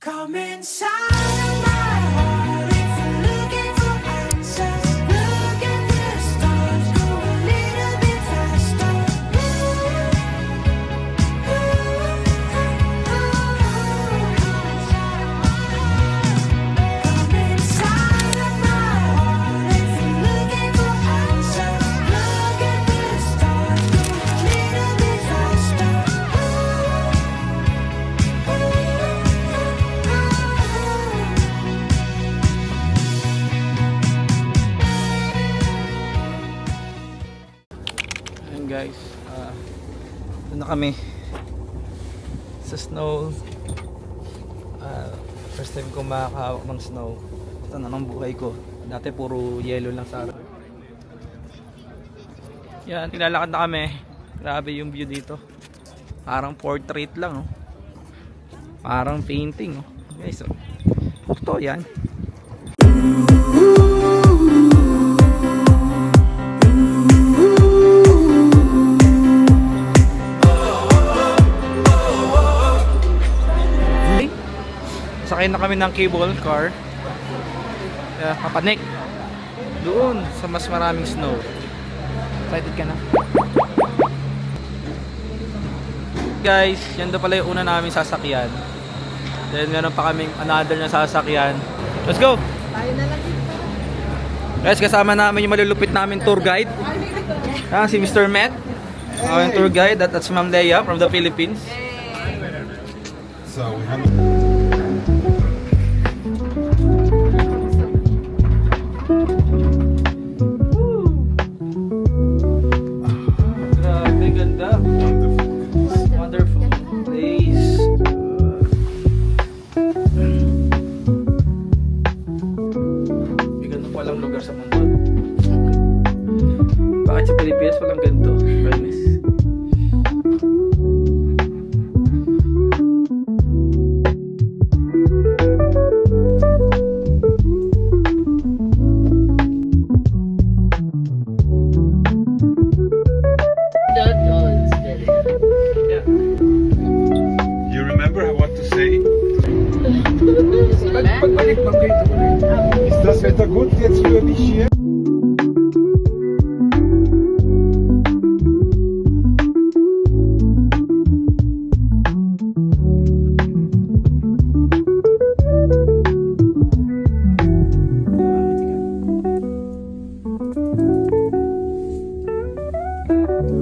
Come inside of my heart if you're looking for answers. Look at the stars, go a little bit faster. Come inside of my heart if you're looking for answers. Look at the stars, go a little bit faster. Ayan guys, doon na kami sa snow. First time ko makakahawak ng snow. Ito na ng buhay ko. Dati puro yellow lang sa araw. Yan, nilalakad na kami. Grabe yung view dito. Parang portrait lang, oh. Parang painting, oh. Guys, oh. Ito, yan. Sakay na kami ng cable car. Papanik. Doon sa mas maraming snow. Excited ka na? Guys, yan daw pala yung una namin sasakyan. Then meron pa kaming another na sasakyan. Let's go! Tayo na lang dito. Guys, kasama namin yung malulupit namin tour guide. Si Mr. Matt. Yung tour guide. That's Ma'am Leia from the Philippines. So we have. Grabe, ganda. Wonderful place. May ganito palang lugar sa mundo. Bakit sa Pilipinas walang ganito? Promise. Yeah. You remember what to say? Ist das Wetter gut jetzt für mich hier?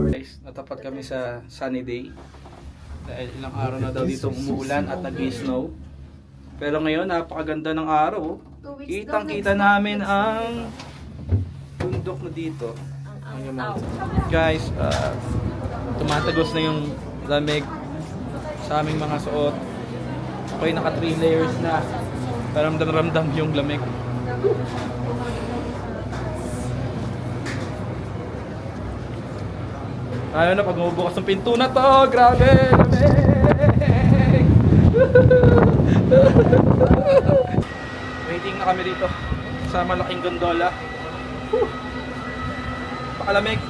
Guys, natapat kami sa sunny day. Dahil ilang araw na daw dito umuulan at nag-snow. Pero ngayon, napakaganda ng araw. Kitang-kita namin ang bundok na dito. Guys, tumatagos na yung lamig sa aming mga suot. Ako'y naka 3 layers na. Ramdam yung lamig. Ayaw na pag mabubukas ng pinto na to. Grabe! Lamig! Waiting na kami dito sa malaking gondola. Pakalamig.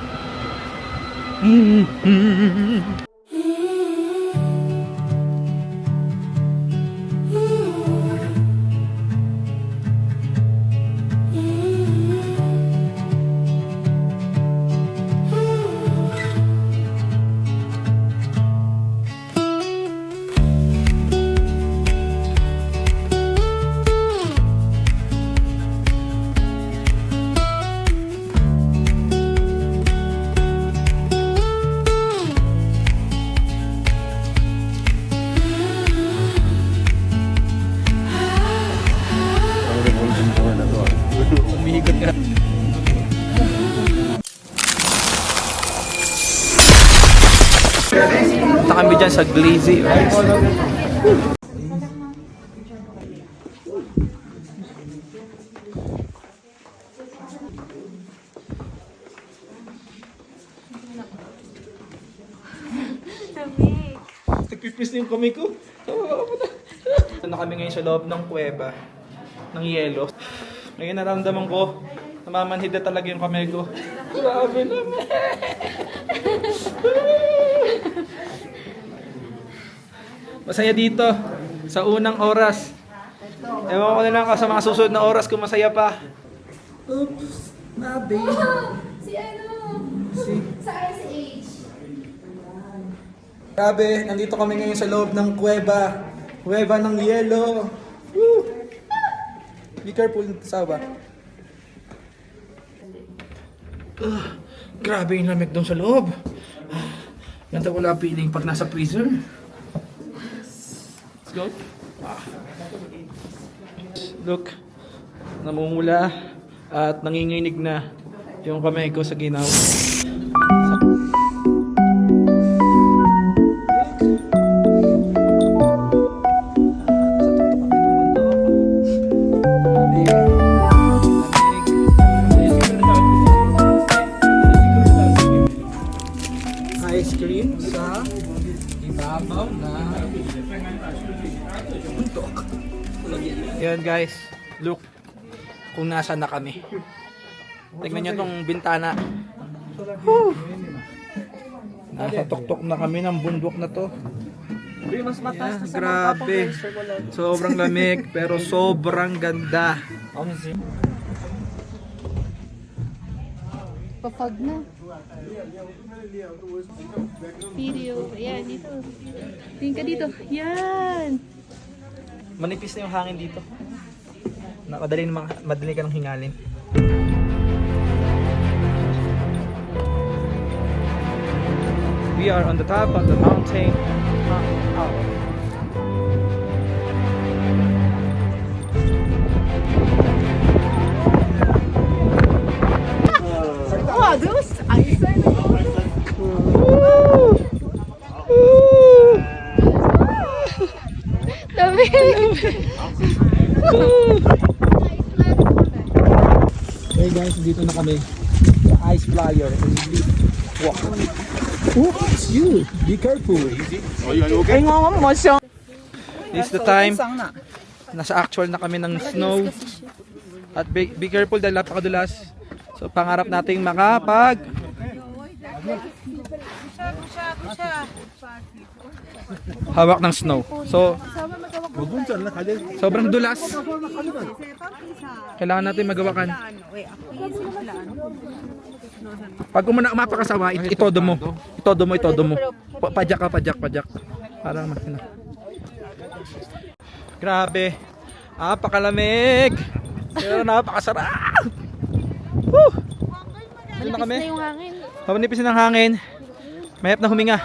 Umihigot ka. Punta kami dyan sa Glazy. Nagpipis na yung kamay ko. Ito na kami ngayon sa loob ng kuweba ng yelo. Ngayon naramdaman ko, namamanhid na talaga yung kamay ko. Grabe naman. Masaya dito. Sa unang oras. Ewan ko na lang sa mga susunod na oras kung masaya pa. Oops, nabi. Si ano? Sa SH. Grabe, nandito kami ngayon sa loob ng kuweba. Kuweba ng yelo. Woo! Be careful, sawa. Grabe yung lamig doon sa loob. Ganda wala feeling pag nasa freezer. Let's go. Look, namumula at nanginginig na yung kamay ko sa ginaw. Ice cream sa ibabaw na bundok. Yan guys, look kung nasaan na kami. Tignan nyo tong bintana. Whew. Nasa tuktok na kami ng bundok na to. Yan, grabe. Sobrang lamig pero sobrang ganda. Papag na. Video. Ayan, dito. Tingin ka dito. Yan. Manipis na yung hangin dito. Madali ka ng hingalin. We are on the top of the mountain. Oh, Diyos! Ayos na Dami! Hey guys, dito na kami sa Ice Flyer and Leaf Walk. Oh, it's you! Be careful! This is the time. Nasa actual na kami ng snow. At be careful dahil napakadulas. So pangarap nating makapag hawak ng snow. So sobrang dulas. Kailangan natin magawakan. Pag umapakasawa, itodo mo. Itodo mo. Pajak. Para makina. Grabe. Napakalamig. Pero napakasarap. Woo! Doon na kami. Na yung hangin. Manipis na ng hangin. Mahirap na huminga.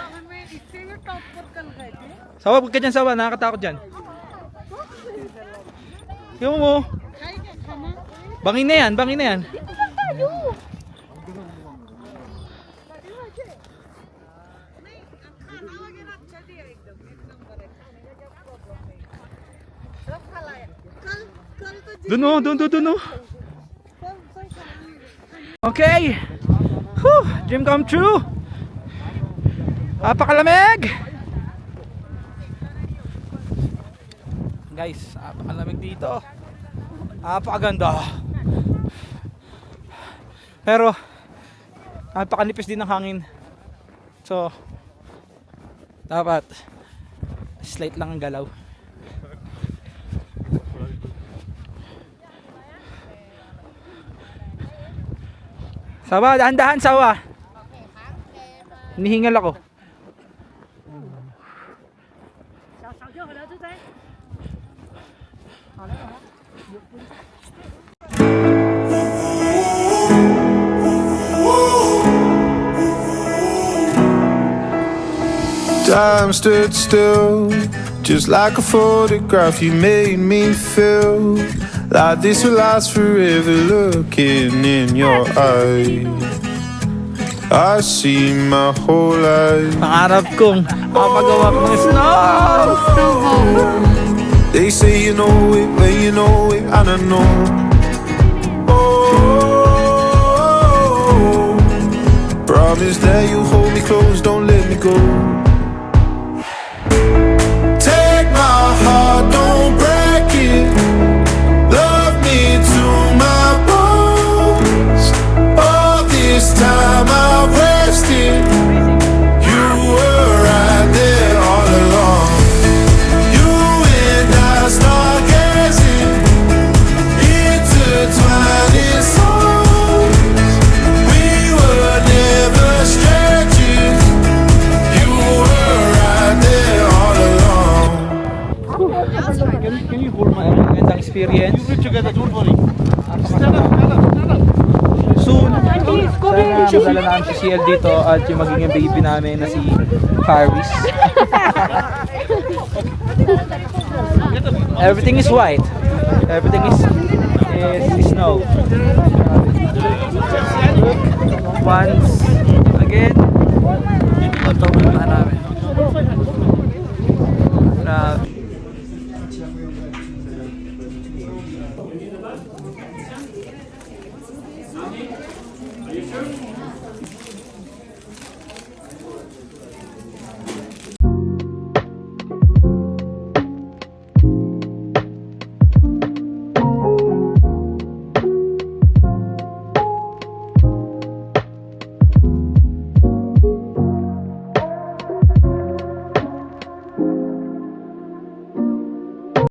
Sawa, huwag ka dyan, sawa. Nakakatakot dyan. Tingnan mo. Bangin na yan. Doon. Okay. Whew, dream come true. Napakalamig. Guys, napakalamig dito. Napakaganda. Pero napakanipis din ng hangin. So dapat slight lang ang galaw. Sawa, dahan-dahan sawa. Hinihingal ako. Time stood still, just like a photograph. You made me feel like this will last forever. Looking in your eyes, I see my whole life. Pangarap kong mapagawa ko ng snow. They say you know it, when you know it, and I know. Oh, promise that you hold me close, don't let me go. Take my heart, don't break it. Love me to my bones. All this time I've wasted. You were right there all along. You and experience. Soon, sana madala namin si CL dito at yung magiging baby namin na si Paris. Everything is white. Everything is snow. Once again,